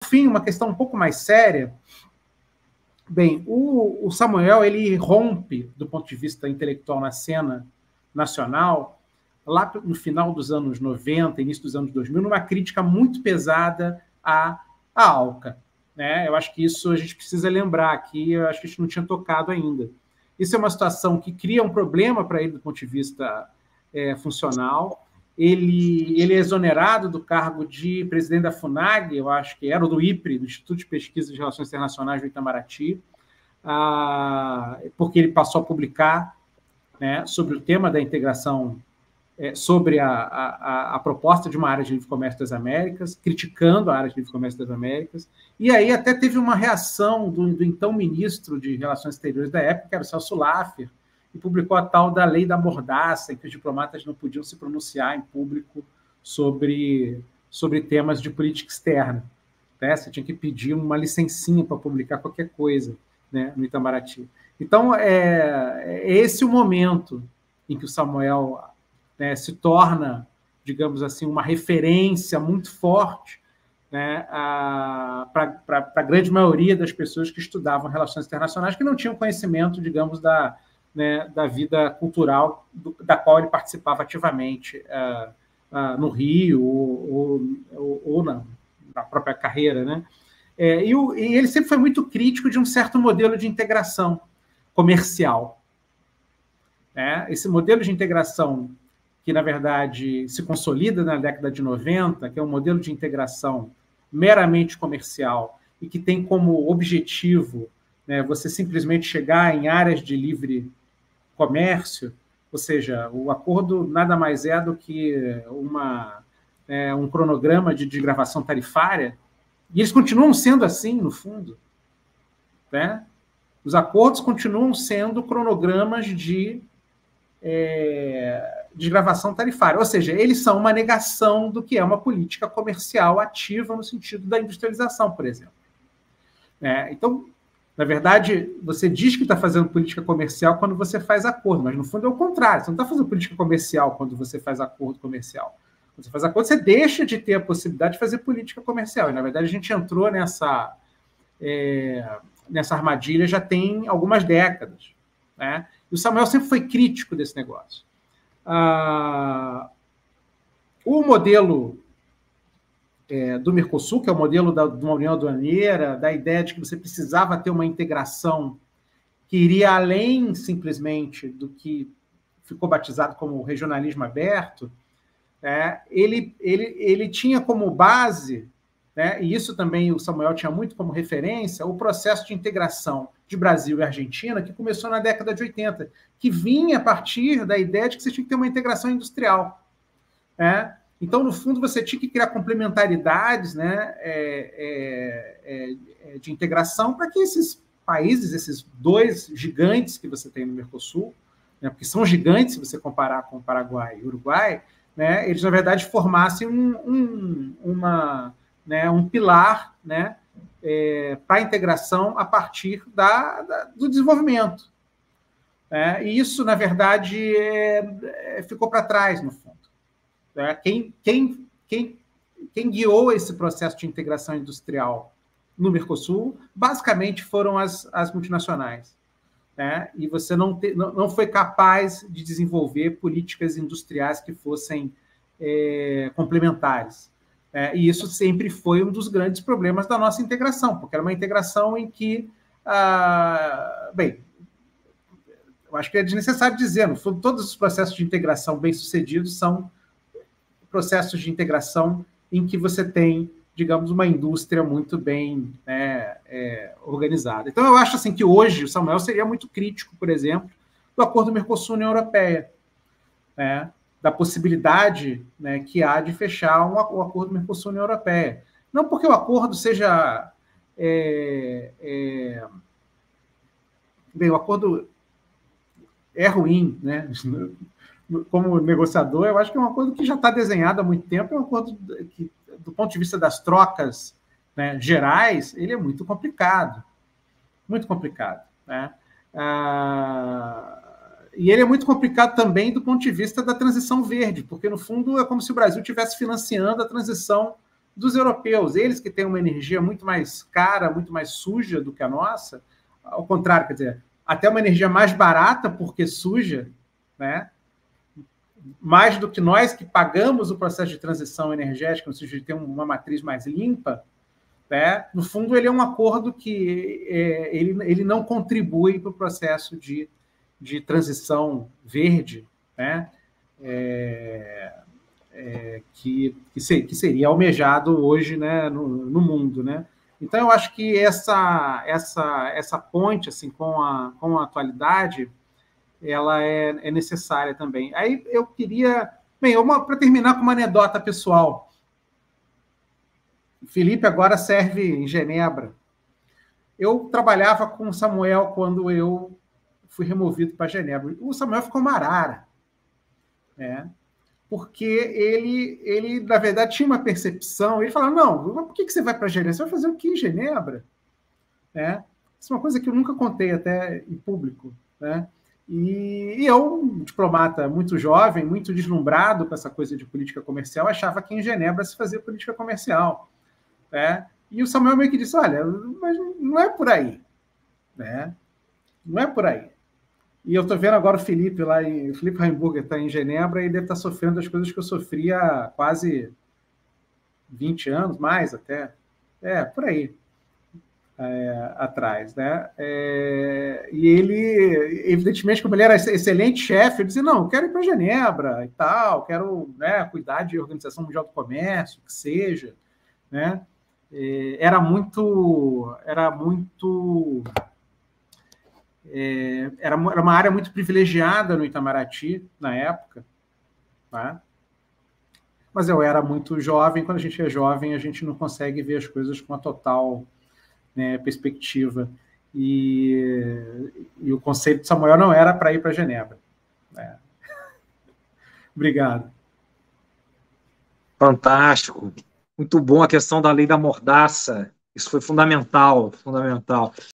fim, uma questão um pouco mais séria. Bem, o Samuel ele rompe, do ponto de vista intelectual, na cena nacional, lá no final dos anos 90, início dos anos 2000, numa crítica muito pesada à ALCA. Né? Eu acho que isso a gente precisa lembrar aqui, eu acho que a gente não tinha tocado ainda. Isso é uma situação que cria um problema para ele do ponto de vista funcional. Ele é exonerado do cargo de presidente da FUNAG, eu acho que era, o do IPRE, do Instituto de Pesquisa de Relações Internacionais do Itamaraty, porque ele passou a publicar, né, sobre o tema da integração, sobre a proposta de uma área de livre comércio das Américas, criticando a área de livre comércio das Américas, e aí até teve uma reação do então ministro de Relações Exteriores da época, que era o Celso Laffer, e publicou a tal da lei da mordaça, em que os diplomatas não podiam se pronunciar em público sobre temas de política externa. Né? Você tinha que pedir uma licencinha para publicar qualquer coisa, né, no Itamaraty. Então, é esse o momento em que o Samuel, né, se torna, digamos assim, uma referência muito forte, né, para a grande maioria das pessoas que estudavam relações internacionais, que não tinham conhecimento, digamos, da vida cultural da qual ele participava ativamente no Rio ou na própria carreira. Né? E ele sempre foi muito crítico de um certo modelo de integração comercial. Né? Esse modelo de integração que, na verdade, se consolida na década de 90, que é um modelo de integração meramente comercial e que tem como objetivo, né, você simplesmente chegar em áreas de livre comércio, ou seja, o acordo nada mais é do que um cronograma de desgravação tarifária, e eles continuam sendo assim, no fundo. Né? Os acordos continuam sendo cronogramas de desgravação tarifária, ou seja, eles são uma negação do que é uma política comercial ativa no sentido da industrialização, por exemplo. Então, na verdade, você diz que está fazendo política comercial quando você faz acordo, mas no fundo é o contrário. Você não está fazendo política comercial quando você faz acordo comercial. Quando você faz acordo, você deixa de ter a possibilidade de fazer política comercial. E, na verdade, a gente entrou nessa armadilha já tem algumas décadas. Né? E o Samuel sempre foi crítico desse negócio. O modelo do Mercosul, que é o modelo de uma união aduaneira, da ideia de que você precisava ter uma integração que iria além simplesmente do que ficou batizado como regionalismo aberto, ele tinha como base, né, e isso também o Samuel tinha muito como referência, o processo de integração de Brasil e Argentina, que começou na década de 80, que vinha a partir da ideia de que você tinha que ter uma integração industrial. Né? Então, no fundo, você tinha que criar complementaridades, né, de integração para que esses países, esses dois gigantes que você tem no Mercosul, né, porque são gigantes se você comparar com o Paraguai e o Uruguai, né, eles, na verdade, formassem um pilar, né, para a integração a partir do desenvolvimento. E isso, na verdade, ficou para trás, no fundo. Quem guiou esse processo de integração industrial no Mercosul, basicamente, foram as multinacionais. Né? E você não foi capaz de desenvolver políticas industriais que fossem complementares. E isso sempre foi um dos grandes problemas da nossa integração, porque era uma integração em que, eu acho que é desnecessário dizer, no fundo, todos os processos de integração bem-sucedidos são processos de integração em que você tem, digamos, uma indústria muito bem organizada. Então, eu acho assim, que hoje o Samuel seria muito crítico, por exemplo, do acordo Mercosul-União Europeia, né? Da possibilidade, né, que há de fechar o acordo Mercosul-União Europeia. Não porque o acordo seja... Bem, o acordo é ruim, né? Como negociador, eu acho que é um acordo que já está desenhado há muito tempo, é um acordo que, do ponto de vista das trocas, né, gerais, ele é muito complicado. Muito complicado. Né? E ele é muito complicado também do ponto de vista da transição verde, porque, no fundo, é como se o Brasil estivesse financiando a transição dos europeus, eles que têm uma energia muito mais cara, muito mais suja do que a nossa, ao contrário, quer dizer, até uma energia mais barata porque suja, né? Mais do que nós que pagamos o processo de transição energética, no sentido de ter uma matriz mais limpa, né? No fundo, ele é um acordo que ele não contribui para o processo de transição verde, né? Que seria almejado hoje, né, no mundo, né? Então, eu acho que essa ponte assim, com a atualidade ela é necessária também. Aí eu queria... Bem, para terminar com uma anedota pessoal. O Felipe agora serve em Genebra. Eu trabalhava com o Samuel quando eu fui removido para Genebra. O Samuel ficou uma arara, né? Porque ele, na verdade, tinha uma percepção. Ele falava, não, por que você vai para Genebra? Você vai fazer o que em Genebra? Né? Isso é uma coisa que eu nunca contei até em público, né? E eu, um diplomata muito jovem, muito deslumbrado com essa coisa de política comercial, achava que em Genebra se fazia política comercial, né? E o Samuel meio que disse, olha, mas não é por aí, né? Não é por aí. E eu estou vendo agora o Felipe lá, o Felipe Heimburger está em Genebra e deve estar sofrendo as coisas que eu sofri há quase 20 anos, mais até. Por aí. Atrás, né? E ele, evidentemente, como ele era excelente chefe, ele dizia, não, eu quero ir para Genebra e tal, quero, né, cuidar de Organização Mundial do Comércio, que seja, né? Era uma área muito privilegiada no Itamaraty, na época, tá? Mas eu era muito jovem, quando a gente é jovem, a gente não consegue ver as coisas com a total, né, perspectiva. E o conselho de Samuel não era para ir para Genebra. Obrigado. Fantástico. Muito bom a questão da lei da mordaça. Isso foi fundamental, fundamental.